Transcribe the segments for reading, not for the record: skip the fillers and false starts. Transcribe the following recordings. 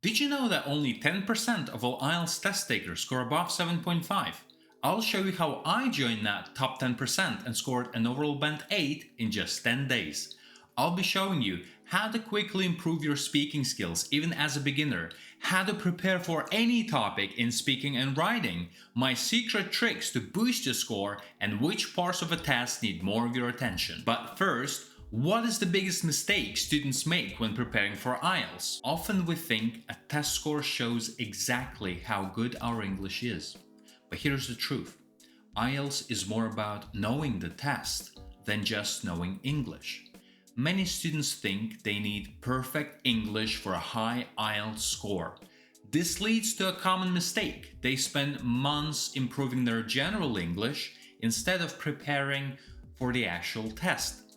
Did you know that only 10% of all IELTS test takers score above 7.5? I'll show you how I joined that top 10% and scored an overall band 8 in just 10 days. I'll be showing you how to quickly improve your speaking skills even as a beginner, how to prepare for any topic in speaking and writing, my secret tricks to boost your score, and which parts of a test need more of your attention. But first, what is the biggest mistake students make when preparing for IELTS? Often we think a test score shows exactly how good our English is. But here's the truth. IELTS is more about knowing the test than just knowing English. Many students think they need perfect English for a high IELTS score. This leads to a common mistake. They spend months improving their general English instead of preparing for the actual test.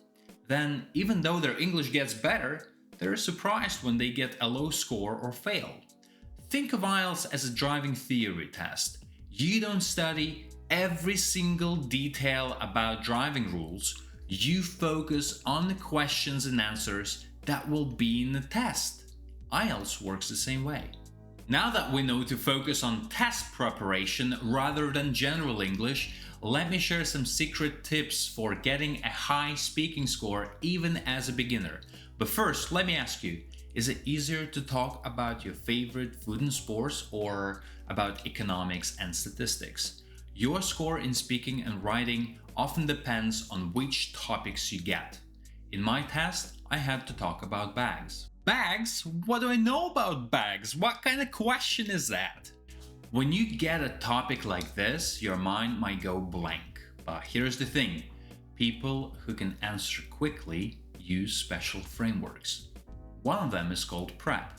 Then, even though their English gets better, they're surprised when they get a low score or fail. Think of IELTS as a driving theory test. You don't study every single detail about driving rules. You focus on the questions and answers that will be in the test. IELTS works the same way. Now that we know to focus on test preparation rather than general English, let me share some secret tips for getting a high speaking score even as a beginner. But first, let me ask you, is it easier to talk about your favorite food and sports or about economics and statistics? Your score in speaking and writing often depends on which topics you get. In my test, I had to talk about bags. Bags? What do I know about bags? What kind of question is that? When you get a topic like this, your mind might go blank. But here's the thing. People who can answer quickly use special frameworks. One of them is called PREP.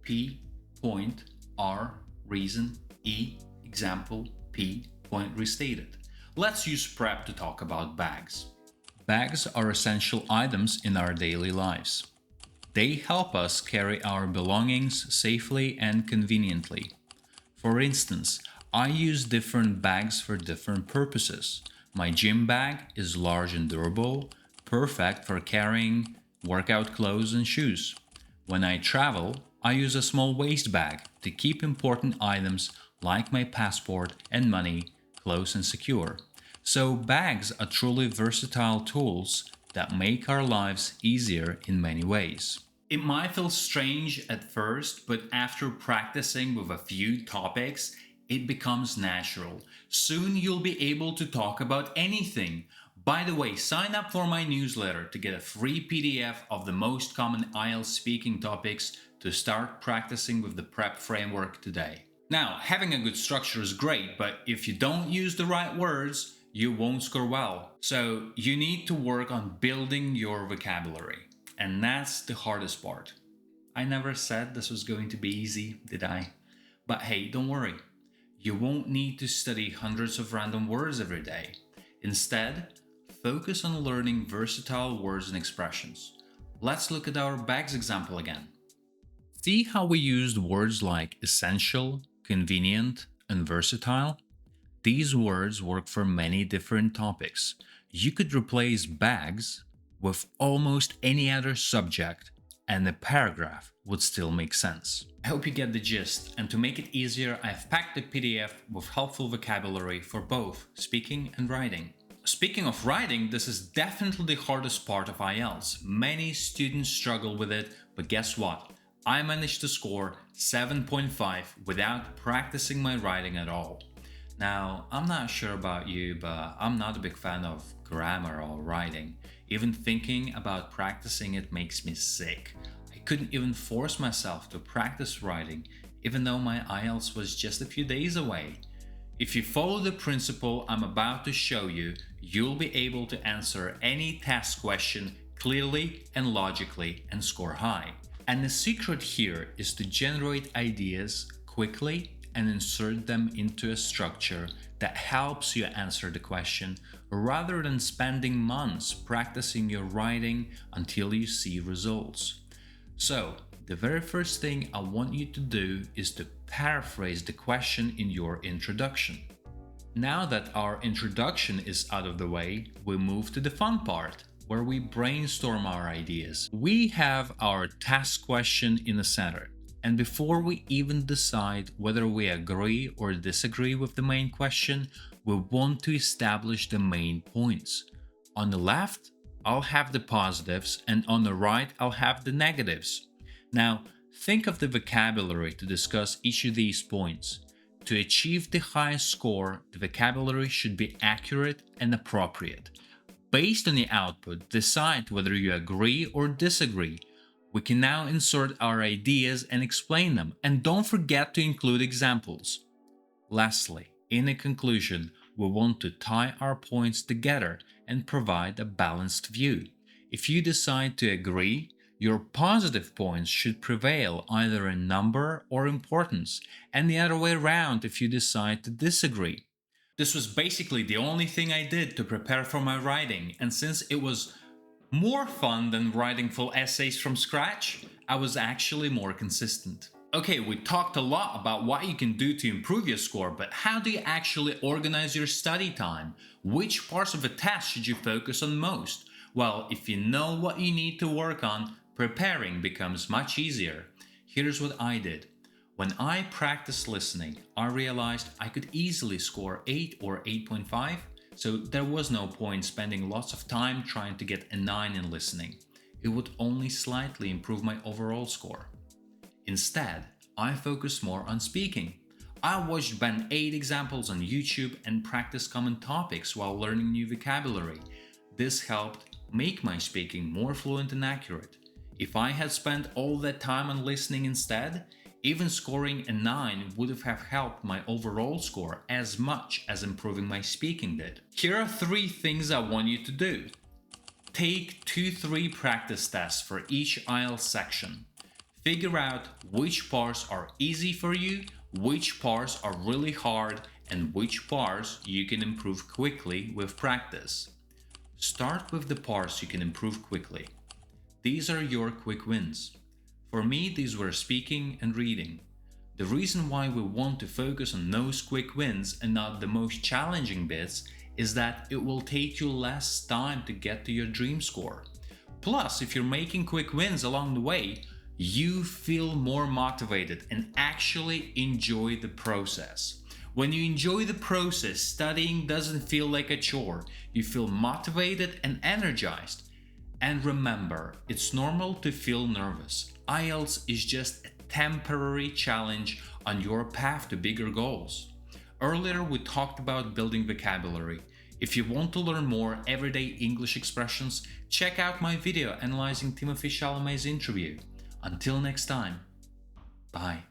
P, point, R, reason, E, example, P, point restated. Let's use PREP to talk about bags. Bags are essential items in our daily lives. They help us carry our belongings safely and conveniently. For instance, I use different bags for different purposes. My gym bag is large and durable, perfect for carrying workout clothes and shoes. When I travel, I use a small waist bag to keep important items like my passport and money close and secure. So bags are truly versatile tools that make our lives easier in many ways. It might feel strange at first, but after practicing with a few topics, it becomes natural. Soon you'll be able to talk about anything. By the way, sign up for my newsletter to get a free PDF of the most common IELTS speaking topics to start practicing with the PREP framework today. Now, having a good structure is great, but if you don't use the right words, you won't score well. So you need to work on building your vocabulary. And that's the hardest part. I never said this was going to be easy, did I? But hey, don't worry. You won't need to study hundreds of random words every day. Instead, focus on learning versatile words and expressions. Let's look at our bags example again. See how we used words like essential, convenient, and versatile? These words work for many different topics. You could replace bags with almost any other subject, and the paragraph would still make sense. I hope you get the gist, and to make it easier, I've packed the PDF with helpful vocabulary for both speaking and writing. Speaking of writing, this is definitely the hardest part of IELTS. Many students struggle with it, but guess what? I managed to score 7.5 without practicing my writing at all. Now, I'm not sure about you, but I'm not a big fan of grammar or writing. Even thinking about practicing it makes me sick. I couldn't even force myself to practice writing, even though my IELTS was just a few days away. If you follow the principle I'm about to show you, you'll be able to answer any test question clearly and logically and score high. And the secret here is to generate ideas quickly and insert them into a structure that helps you answer the question rather than spending months practicing your writing until you see results. So, the very first thing I want you to do is to paraphrase the question in your introduction. Now that our introduction is out of the way, we move to the fun part, where we brainstorm our ideas. We have our task question in the center. And before we even decide whether we agree or disagree with the main question, we want to establish the main points. On the left, I'll have the positives, and on the right, I'll have the negatives. Now, think of the vocabulary to discuss each of these points. To achieve the highest score, the vocabulary should be accurate and appropriate. Based on the output, decide whether you agree or disagree. We can now insert our ideas and explain them, and don't forget to include examples. Lastly, in a conclusion, we want to tie our points together and provide a balanced view. If you decide to agree, your positive points should prevail either in number or importance, and the other way around if you decide to disagree. This was basically the only thing I did to prepare for my writing, and since it was more fun than writing full essays from scratch, I was actually more consistent. Okay, we talked a lot about what you can do to improve your score, but how do you actually organize your study time? Which parts of a test should you focus on most? Well, if you know what you need to work on, preparing becomes much easier. Here's what I did. When I practiced listening, I realized I could easily score 8 or 8.5, so there was no point spending lots of time trying to get a 9 in listening. It would only slightly improve my overall score. Instead, I focused more on speaking. I watched Band 8 examples on YouTube and practiced common topics while learning new vocabulary. This helped make my speaking more fluent and accurate. If I had spent all that time on listening instead, even scoring a 9 would have helped my overall score as much as improving my speaking did. Here are 3 things I want you to do. Take 2-3 practice tests for each IELTS section. Figure out which parts are easy for you, which parts are really hard, and which parts you can improve quickly with practice. Start with the parts you can improve quickly. These are your quick wins. For me, these were speaking and reading. The reason why we want to focus on those quick wins and not the most challenging bits is that it will take you less time to get to your dream score. Plus, if you're making quick wins along the way, you feel more motivated and actually enjoy the process. When you enjoy the process, studying doesn't feel like a chore. You feel motivated and energized. And remember, it's normal to feel nervous. IELTS is just a temporary challenge on your path to bigger goals. Earlier, we talked about building vocabulary. If you want to learn more everyday English expressions, check out my video analyzing Timothée Chalamet's interview. Until next time, bye.